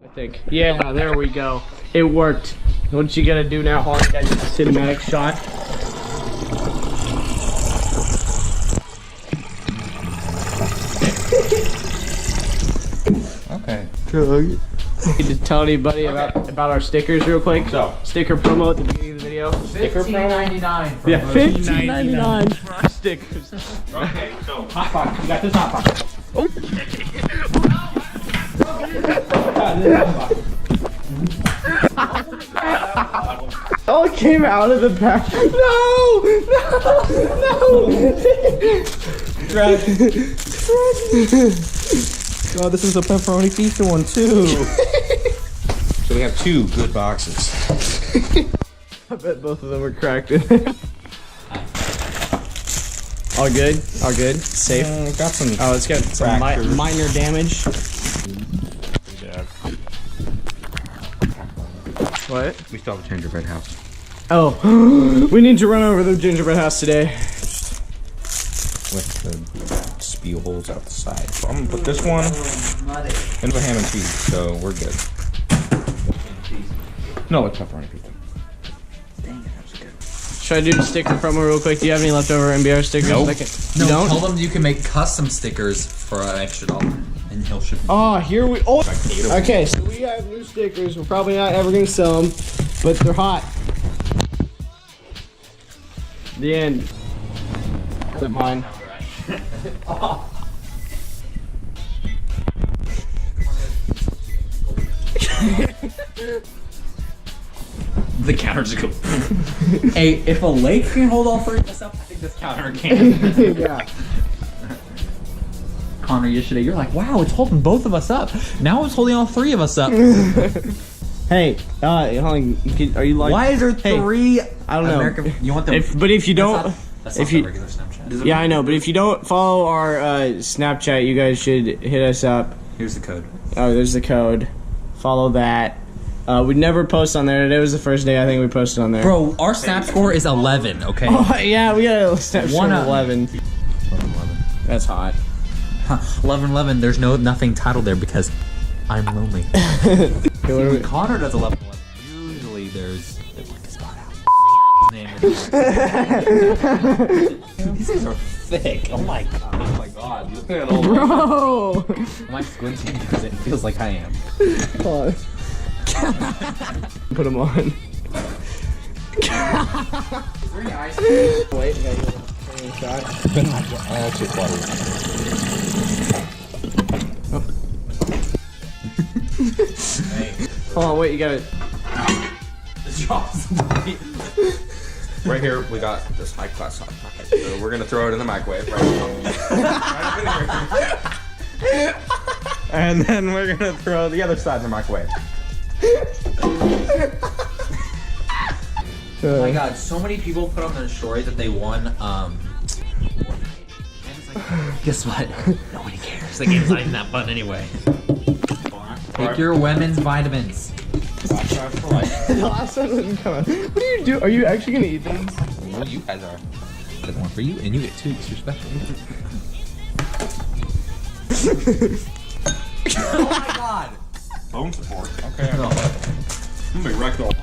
I think. Yeah, there we go. It worked. What you gotta do now, Holly? You gotta get a cinematic shot. Okay. You just tell anybody about our stickers real quick. So, sticker promo at the beginning of the video. Sticker promo. $15.99. Yeah, $15.99 for stickers. okay, so hot pocket. You got this hot pocket. Oh, it came out of the pack. No! Oh, this is a pepperoni pizza one too. So we have two good boxes. I bet both of them were cracked in. All good? All good? Safe? Got some. Oh, it's got some minor damage. What? We still have a gingerbread house. Oh, we need to run over the gingerbread house today. With the spew holes out the side. So I'm gonna put this one into ham and cheese, so we're good. No, it's pepperoni pizza. Dang it, that was good. Should I do the sticker promo real quick? Do you have any leftover MBR stickers? Nope. You No, don't? tell them you can make custom stickers for an extra $1, and he'll ship them. Oh, here we. Oh, okay. So we have new stickers. We're probably not ever gonna sell them, but they're hot. The end. Clip mine. The counter just goes. Hey, if a lake can hold all three of us up, I think this counter can. Yeah. Connor, yesterday you're like, wow, it's holding both of us up. Now it's holding all three of us up. Hey, hold on. Are you like? Why is there three? I don't know. You want them? But if you don't, That's not if you, the regular Snapchat. yeah, I know. But if you don't follow our Snapchat, you guys should hit us up. Here's the code. Oh, there's the code. Follow that. We never post on there. Today was the first day I think we posted on there. Bro, our snap score is 11. Okay. Oh, yeah, we got a snap score of 11. 11. That's hot. 11. There's nothing titled there because I'm lonely. When Connor does 11. Usually there's like a spot out. Name is These things are thick. Oh my god. Oh my god, look at all Bro! Am I squinting because it feels like I am? Pause. Put them on. Wait, I got a shot. That's too funny. Hey. Hold on, wait, you got it. This drops. Right here, we got this high class hot pocket. So we're gonna throw it in the microwave right now. And then we're gonna throw the other side in the microwave. Oh my god, so many people put on their story that they won, and it's like, guess what? Nobody cares. The game's not even that fun anyway. Take your women's vitamins. The last one didn't come out. What do you do? Are you actually gonna eat them? Well, you guys are. There's one for you, and you get two because you're special. Oh my god! Bone support. Okay. No. I'm gonna be wrecked all.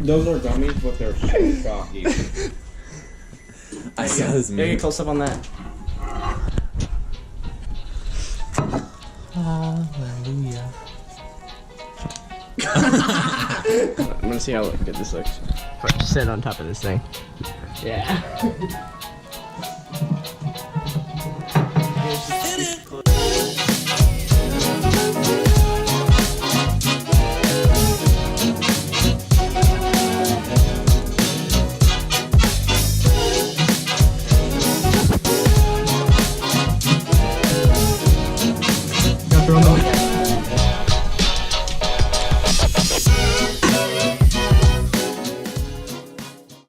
Those are gummies, but they're so shocky. I saw this Yeah, meme. get close up on that. Hallelujah. I'm gonna see how good this looks. Just sit on top of this thing. Yeah.